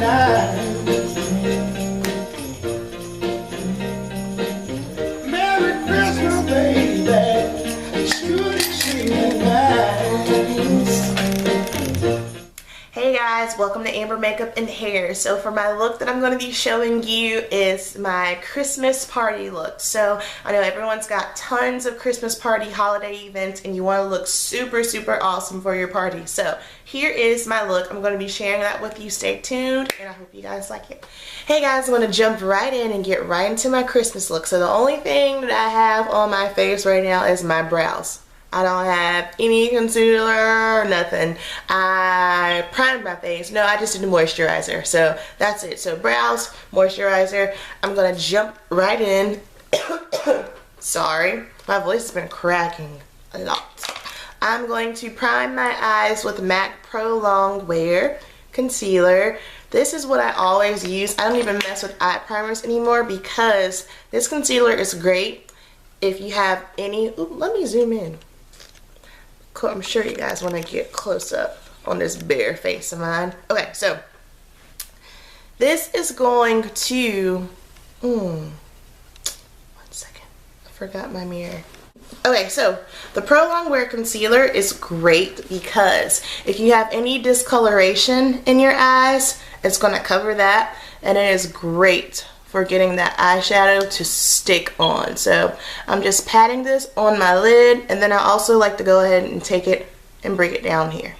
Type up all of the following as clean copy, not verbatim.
night. Merry Christmas, baby. Should she nice. Hey guys, welcome to Amber Makeup and Hair. So for my look that I'm going to be showing you is my Christmas party look. So I know everyone's got tons of Christmas party holiday events and you want to look super awesome for your party. So here is my look. I'm going to be sharing that with you. Stay tuned and I hope you guys like it. Hey guys, I'm going to jump right in and get right into my Christmas look. So the only thing that I have on my face right now is my brows. I don't have any concealer or nothing. I primed my face. No, I just did a moisturizer. So that's it. So brows, moisturizer. I'm going to jump right in. Sorry, my voice has been cracking a lot. I'm going to prime my eyes with MAC Pro Longwear concealer. This is what I always use. I don't even mess with eye primers anymore because this concealer is great if you have any. Ooh, let me zoom in. I'm sure you guys want to get close up on this bare face of mine. Okay, so this is going to, one second, I forgot my mirror. Okay, so the Pro Longwear concealer is great because if you have any discoloration in your eyes, it's going to cover that, and it is great for getting that eyeshadow to stick on. So I'm just patting this on my lid, and then I also like to go ahead and take it and bring it down here.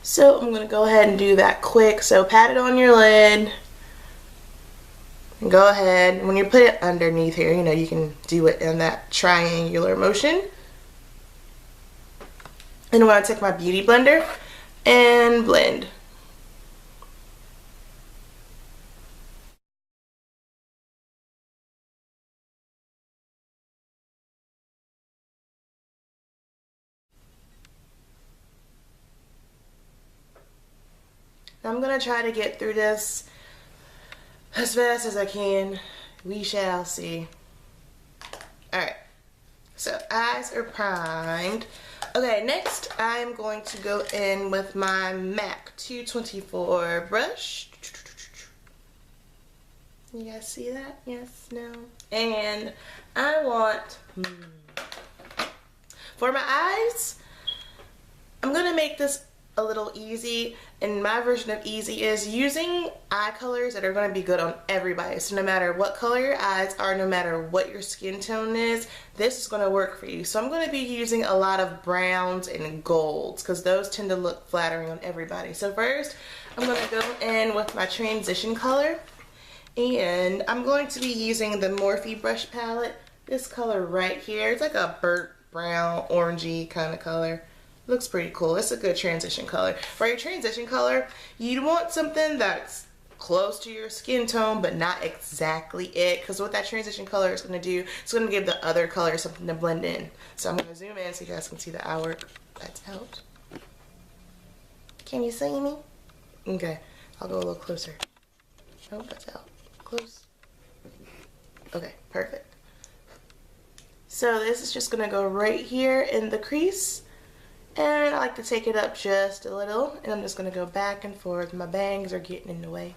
So I'm gonna go ahead and do that quick. So pat it on your lid and go ahead. When you put it underneath here, you know, you can do it in that triangular motion. And I'm gonna take my beauty blender and blend. I'm gonna try to get through this as fast as I can. We shall see. Alright, so eyes are primed. Okay, next I'm going to go in with my MAC 224 brush. You guys see that? Yes, no? And I want, for my eyes, I'm gonna make this a little easy, and my version of easy is using eye colors that are going to be good on everybody. So no matter what color your eyes are, no matter what your skin tone is, this is going to work for you. So I'm going to be using a lot of browns and golds because those tend to look flattering on everybody. So first I'm going to go in with my transition color, and I'm going to be using the Morphe brush palette. This color right here, it's like a burnt brown orangey kind of color. Looks pretty cool. It's a good transition color. For your transition color, you want something that's close to your skin tone, but not exactly it. Because what that transition color is going to do, it's going to give the other color something to blend in. So I'm going to zoom in so you guys can see the eye work that's out. Can you see me? Okay, I'll go a little closer. Oh, that's out. Close. Okay, perfect. So this is just going to go right here in the crease. And I like to take it up just a little, and I'm just going to go back and forth. My bangs are getting in the way.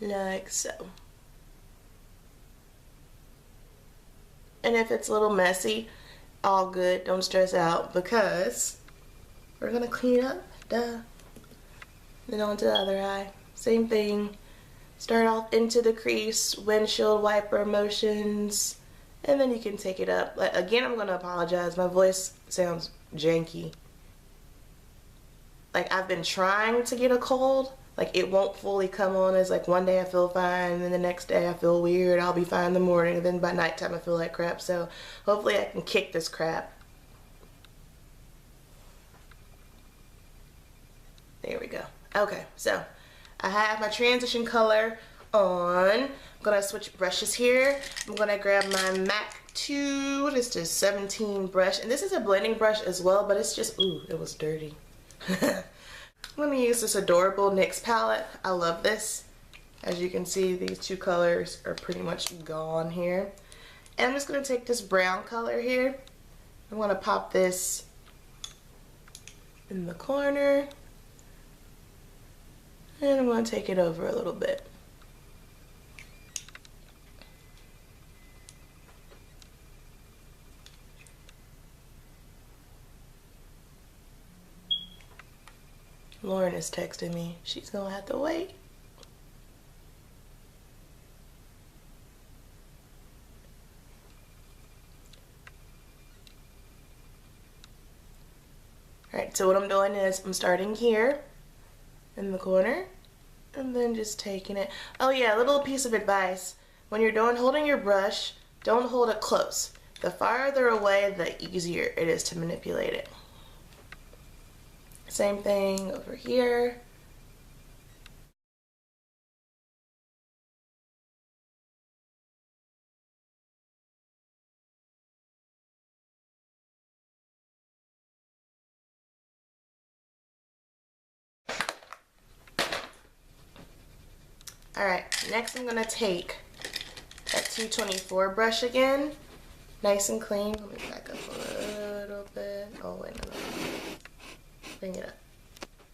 Like so. And if it's a little messy, all good, don't stress out, because we're going to clean up, duh. Then on to the other eye, same thing. Start off into the crease, windshield wiper motions, and then you can take it up. Again, I'm going to apologize. My voice sounds janky. Like, I've been trying to get a cold. Like, it won't fully come on as, like, one day I feel fine, and then the next day I feel weird. I'll be fine in the morning, and then by nighttime I feel like crap. So, hopefully I can kick this crap. There we go. Okay, so I have my transition color on. I'm gonna switch brushes here. I'm gonna grab my MAC 2, what is this, 17 brush. And this is a blending brush as well, but it's just, ooh, it was dirty. I'm gonna use this adorable NYX palette. I love this. As you can see, these two colors are pretty much gone here. And I'm just gonna take this brown color here. I'm gonna pop this in the corner. And I'm going to take it over a little bit. Lauren is texting me. She's going to have to wait. Alright, so what I'm doing is I'm starting here in the corner and then just taking it. Oh yeah, a little piece of advice. When you're holding your brush, don't hold it close. The farther away, the easier it is to manipulate it. Same thing over here. Alright, next I'm going to take that 224 brush again. Nice and clean. Let me back up a little bit. Oh, wait, no. Bring it up.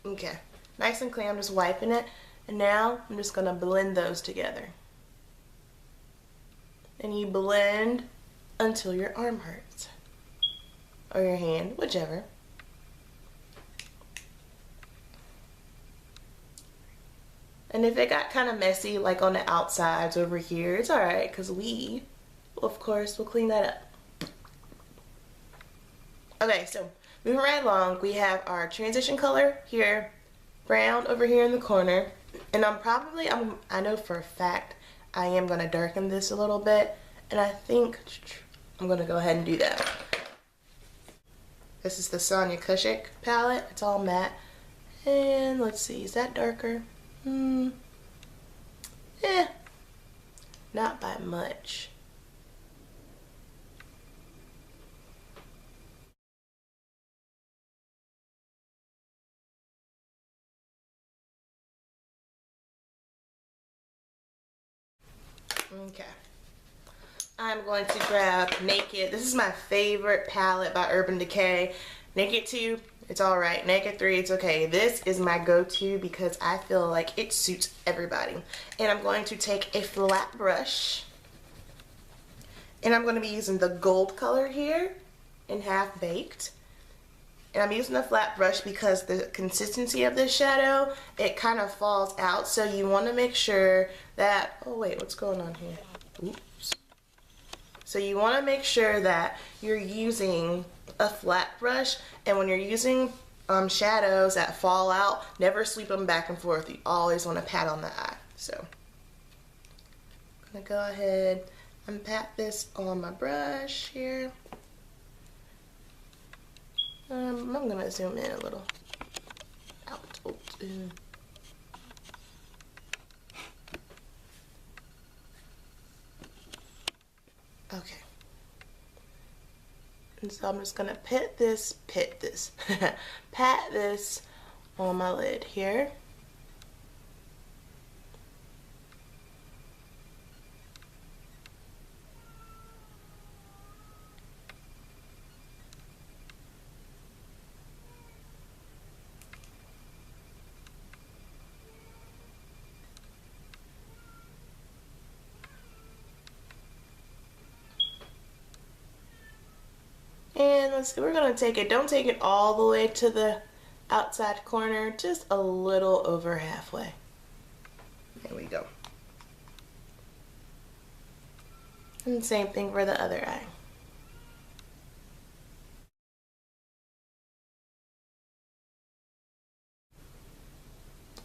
Okay. Nice and clean. I'm just wiping it. And now I'm just going to blend those together. And you blend until your arm hurts. Or your hand, whichever. And if it got kind of messy, like on the outsides over here, it's alright, because we, of course, will clean that up. Okay, so moving right along, we have our transition color here, brown over here in the corner. And I know for a fact, I am going to darken this a little bit. And I think I'm going to go ahead and do that. This is the Sonia Kashuk palette. It's all matte. And let's see, is that darker? Not by much. Okay. I'm going to grab Naked. This is my favorite palette by Urban Decay. Naked 2, it's alright. Naked 3, it's okay. This is my go-to because I feel like it suits everybody. And I'm going to take a flat brush. And I'm going to be using the gold color here in Half Baked. And I'm using a flat brush because the consistency of this shadow, it kind of falls out. So you want to make sure that, oh wait, what's going on here? Oops. So you want to make sure that you're using a flat brush, and when you're using shadows that fall out, never sweep them back and forth. You always want to pat on the eye. So I'm going to go ahead and pat this on my brush here. I'm going to zoom in a little. Out. Okay. And so I'm just gonna pat this on my lid here. And let's see, we're gonna take it, don't take it all the way to the outside corner, just a little over halfway. There we go. And same thing for the other eye.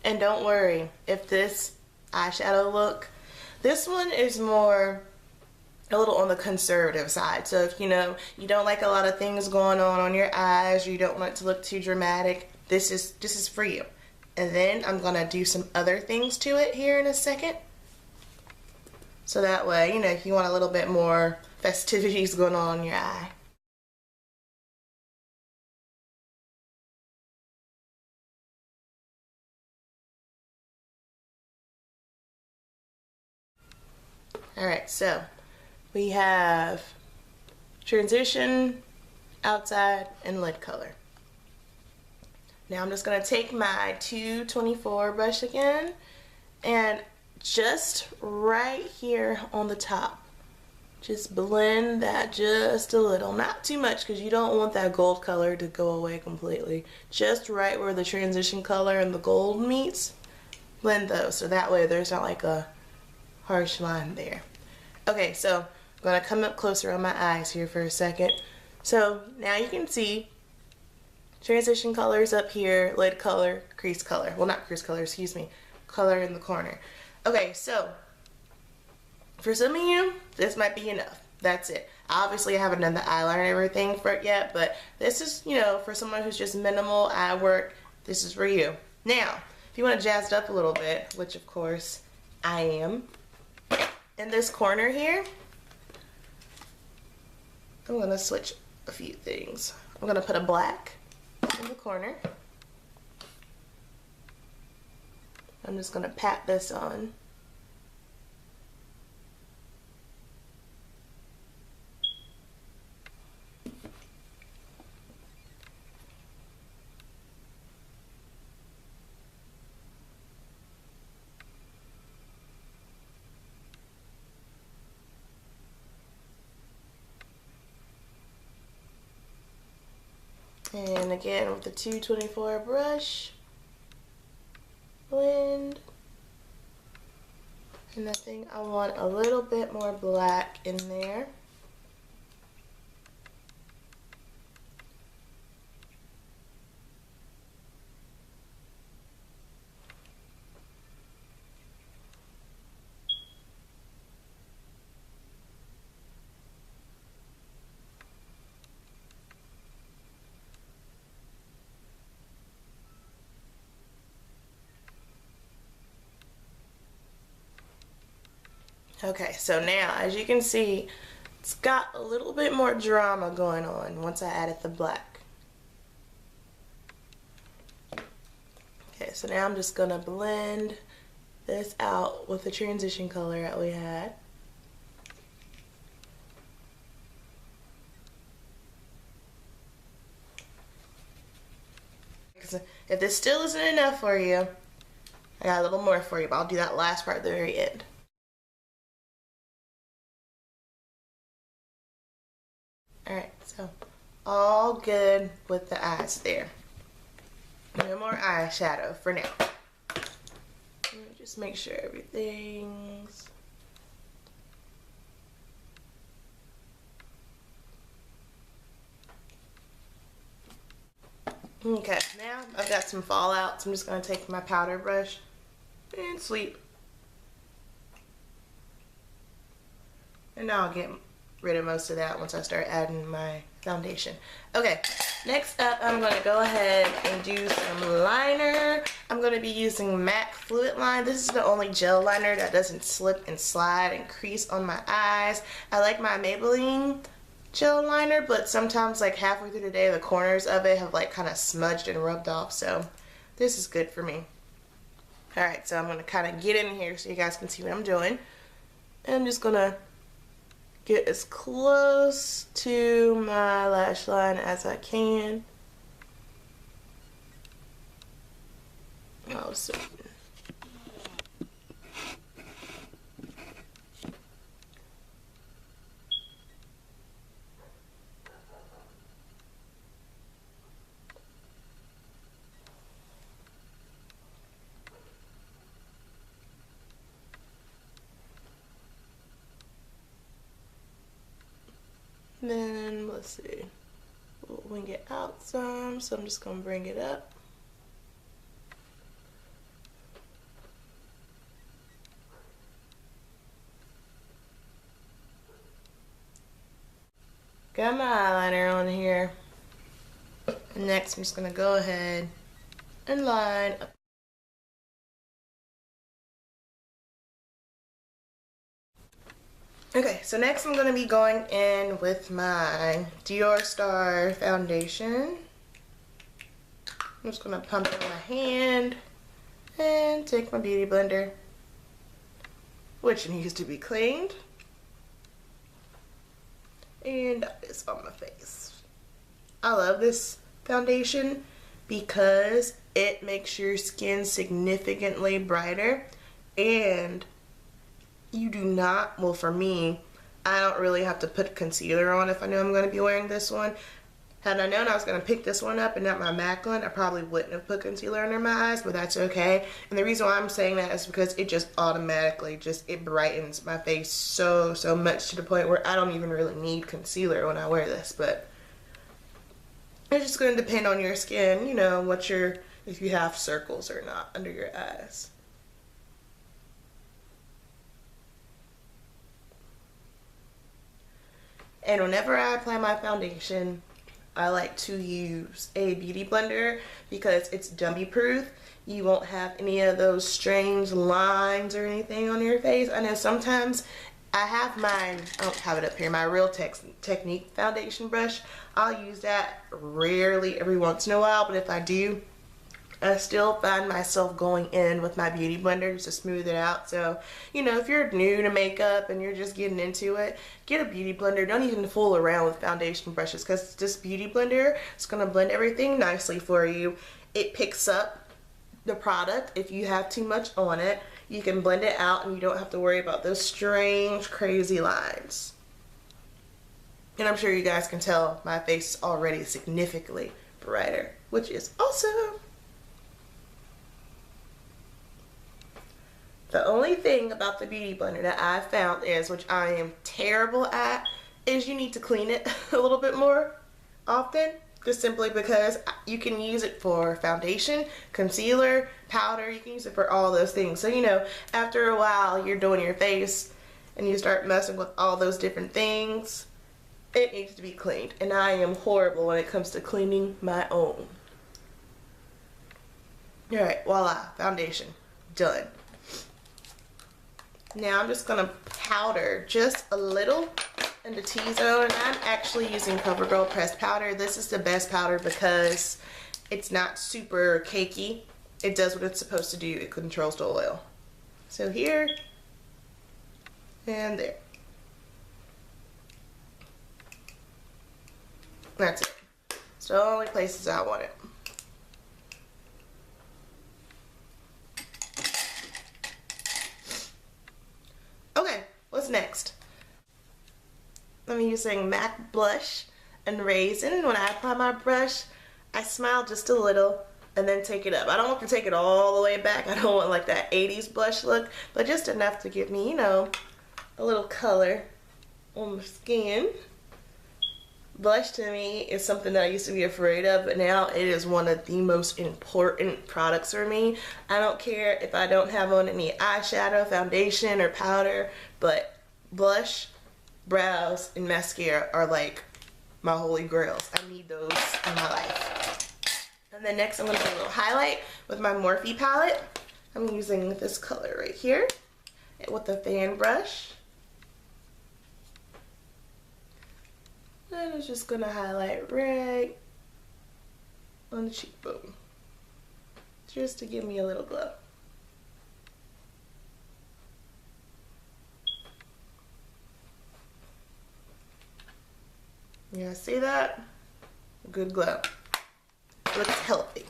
And don't worry, if this eyeshadow look, this one is more a little on the conservative side. So if you don't like a lot of things going on your eyes, or you don't want it to look too dramatic, this is for you. And then I'm gonna do some other things to it here in a second. So that way, if you want a little bit more festivities going on in your eye. Alright, so we have transition, outside, and lid color. Now I'm just going to take my 224 brush again and just right here on the top, just blend that just a little, not too much because you don't want that gold color to go away completely. Just right where the transition color and the gold meets, blend those so that way there's not like a harsh line there. Okay, so I'm going to come up closer on my eyes here for a second. So now you can see transition colors up here, lid color, crease color. Well, not crease color, excuse me, color in the corner. Okay, so for some of you, this might be enough. That's it. Obviously, I haven't done the eyeliner and everything for it yet, but this is, you know, for someone who's just minimal eye work, this is for you. Now, if you want to jazz it up a little bit, which of course I am, in this corner here, I'm going to switch a few things. I'm going to put a black in the corner. I'm just going to pat this on. And again with the 224 brush, blend. And I think I want a little bit more black in there. Okay, so now as you can see, it's got a little bit more drama going on once I added the black. Okay, so now I'm just gonna blend this out with the transition color that we had. If this still isn't enough for you, I got a little more for you, but I'll do that last part at the very end. Alright, so all good with the eyes there. No more eyeshadow for now. Let me just make sure everything's... Okay, now I've got some fallout, so I'm just going to take my powder brush and sweep. And now I'll get rid of most of that once I start adding my foundation. Okay, next up I'm going to go ahead and do some liner. I'm going to be using MAC Fluid Line. This is the only gel liner that doesn't slip and slide and crease on my eyes. I like my Maybelline gel liner, but sometimes like halfway through the day the corners of it have like kind of smudged and rubbed off, so this is good for me. Alright, so I'm going to kind of get in here so you guys can see what I'm doing. And I'm just going to get as close to my lash line as I can. Oh, so then let's see, we'll wing it out some, so I'm just gonna bring it up. Got my eyeliner on here, and next I'm just gonna go ahead and line up. Okay, so next I'm going to be going in with my Dior Star foundation. I'm just going to pump it in my hand and take my beauty blender, which needs to be cleaned, and dot this on my face. I love this foundation because it makes your skin significantly brighter, and you do not, well for me, I don't really have to put concealer on if I know I'm going to be wearing this one. Had I known I was going to pick this one up and not my MAC one, I probably wouldn't have put concealer under my eyes, but that's okay. And the reason why I'm saying that is because it just automatically it brightens my face so much to the point where I don't even really need concealer when I wear this. But it's just going to depend on your skin, you know, if you have circles or not under your eyes. And whenever I apply my foundation, I like to use a beauty blender because it's dummy proof. You won't have any of those strange lines or anything on your face. I know sometimes I have mine, I don't have it up here, my Real Technique foundation brush. I'll use that rarely, every once in a while, but if I do, I still find myself going in with my beauty blender just to smooth it out. So, you know, if you're new to makeup and you're just getting into it, get a beauty blender. Don't even fool around with foundation brushes, because this beauty blender is going to blend everything nicely for you. It picks up the product. If you have too much on it, you can blend it out and you don't have to worry about those strange, crazy lines. And I'm sure you guys can tell my face is already significantly brighter, which is awesome. The only thing about the beauty blender that I found is, which I am terrible at, is you need to clean it a little bit more often. Just simply because you can use it for foundation, concealer, powder, you can use it for all those things. So, you know, after a while you're doing your face and you start messing with all those different things, it needs to be cleaned. And I am horrible when it comes to cleaning my own. Alright, voila, foundation, done. Now I'm just going to powder just a little in the T-zone, and I'm actually using CoverGirl pressed powder. This is the best powder because it's not super cakey. It does what it's supposed to do. It controls the oil. So here and there. That's it. It's the only places I want it. Okay, what's next? I'm using MAC blush and Raisin. When I apply my brush, I smile just a little and then take it up. I don't want to take it all the way back. I don't want like that 80s blush look, but just enough to give me, you know, a little color on the skin. Blush to me is something that I used to be afraid of, but now it is one of the most important products for me. I don't care if I don't have on any eyeshadow, foundation, or powder, but blush, brows, and mascara are like my holy grails. I need those in my life. And then next I'm going to do a little highlight with my Morphe palette. I'm using this color right here with a fan brush. And I'm just going to highlight right on the cheekbone, just to give me a little glow. Yeah, see that? Good glow. Looks healthy.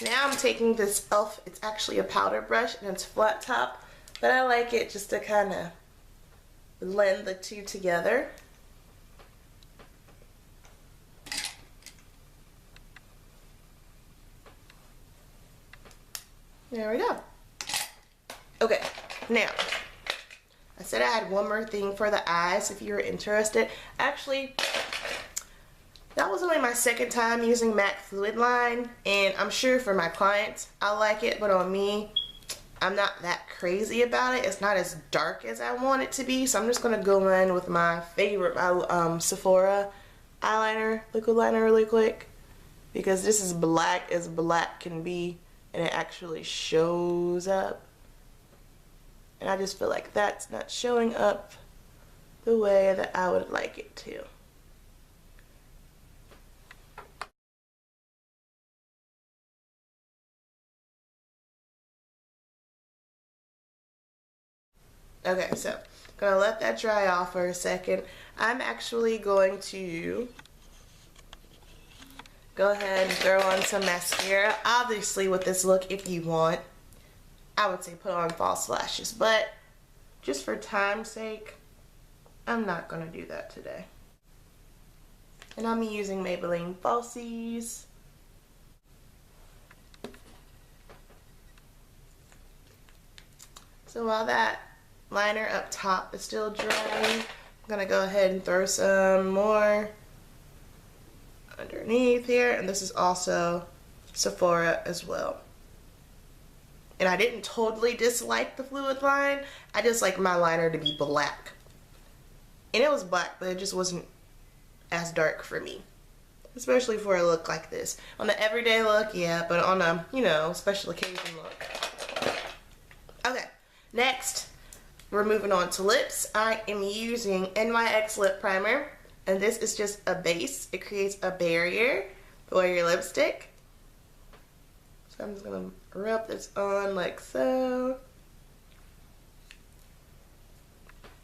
Now I'm taking this e.l.f. It's actually a powder brush and it's flat top, but I like it just to kind of blend the two together. There we go. Okay, now, I said I had one more thing for the eyes if you're interested. Actually, that was only my second time using MAC Fluid Line, and I'm sure for my clients, I like it, but on me, I'm not that crazy about it. It's not as dark as I want it to be, so I'm just going to go in with my favorite Sephora eyeliner, liquid liner really quick, because this is black as black can be. And it actually shows up. And I just feel like that's not showing up the way that I would like it to. Okay, so I'm gonna let that dry off for a second. I'm actually going to go ahead and throw on some mascara. Obviously with this look, if you want, I would say put on false lashes, but just for time's sake, I'm not gonna do that today. And I'm using Maybelline Falsies. So while that liner up top is still drying, I'm gonna go ahead and throw some more underneath here. And this is also Sephora as well. And I didn't totally dislike the fluid line. I just like my liner to be black. And it was black, but it just wasn't as dark for me. Especially for a look like this. On the everyday look, yeah, but on a, you know, special occasion look. Okay, next, we're moving on to lips. I am using NYX Lip Primer. And this is just a base. It creates a barrier for your lipstick. So I'm just gonna rub this on like so.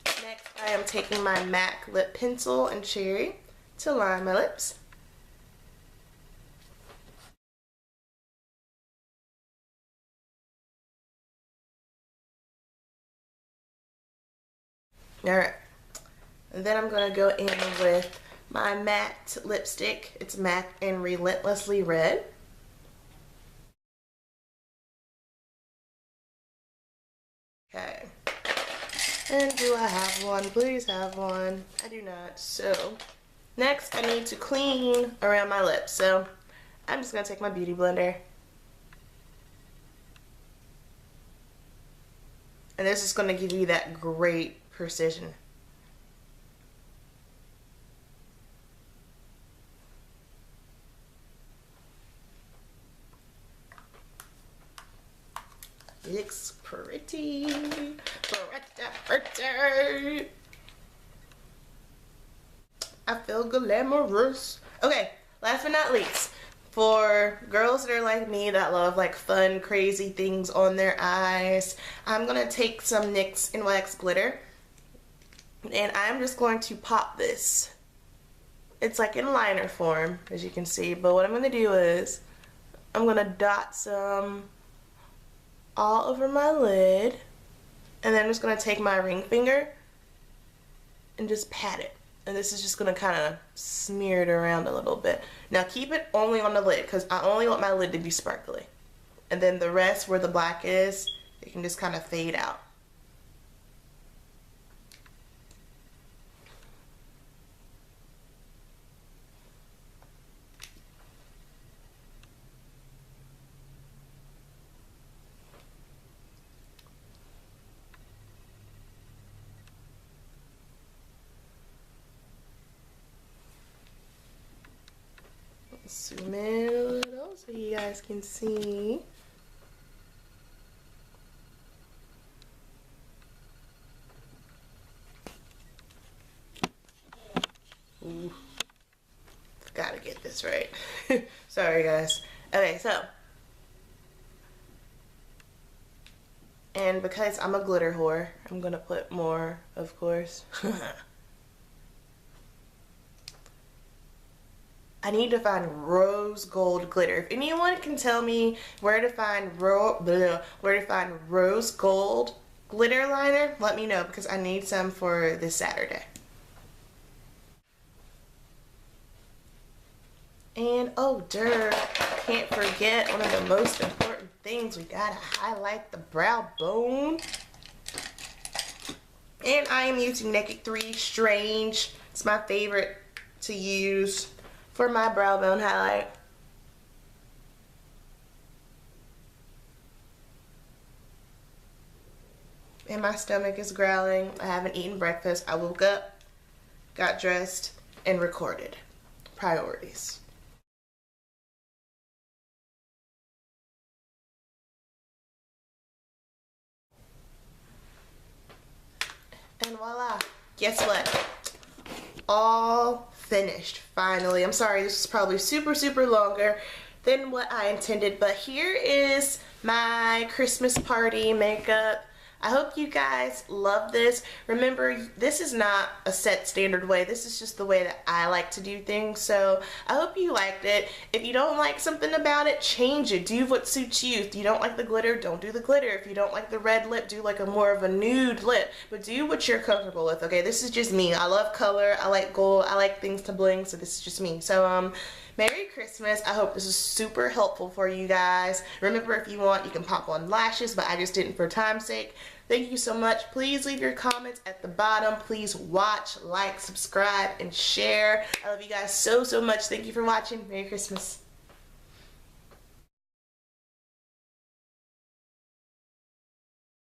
Next, I am taking my MAC lip pencil and cherry to line my lips. Alright, and then I'm gonna go in with my matte lipstick. It's MAC in Relentlessly Red. Okay. And do I have one? Please have one. I do not. So, next I need to clean around my lips. So, I'm just going to take my Beauty Blender. And this is going to give you that great precision. It's pretty. Pretty. I feel glamorous. Okay, last but not least, for girls that are like me that love like fun, crazy things on their eyes, I'm gonna take some NYX NYX glitter and I'm just going to pop this. It's like in liner form, as you can see, but what I'm gonna do is I'm gonna dot some all over my lid, and then I'm just going to take my ring finger and just pat it. And this is just going to kind of smear it around a little bit. Now keep it only on the lid because I only want my lid to be sparkly. And then the rest where the black is, it can just kind of fade out. Zoom in a little so you guys can see. Ooh. Gotta get this right. Sorry guys. Okay, so. And because I'm a glitter whore, I'm gonna put more, of course. I need to find rose gold glitter. If anyone can tell me where to find rose gold glitter liner, let me know because I need some for this Saturday. And oh, can't forget one of the most important things. We gotta highlight the brow bone. And I am using Naked 3 Strange. It's my favorite to use for my brow bone highlight. And my stomach is growling. I haven't eaten breakfast. I woke up, got dressed, and recorded. Priorities. And voila, guess what? All finished, finally. I'm sorry, this is probably super longer than what I intended, but here is my Christmas party makeup. I hope you guys love this. Remember, this is not a set standard way. This is just the way that I like to do things. So I hope you liked it. If you don't like something about it, change it. Do what suits you. If you don't like the glitter, don't do the glitter. If you don't like the red lip, do like a more of a nude lip. But do what you're comfortable with, okay? This is just me. I love color. I like gold. I like things to bling, so this is just me. So, Merry Christmas. I hope this is super helpful for you guys. Remember, if you want, you can pop on lashes, but I just didn't for time's sake. Thank you so much. Please leave your comments at the bottom. Please watch, like, subscribe, and share. I love you guys so, so much. Thank you for watching. Merry Christmas.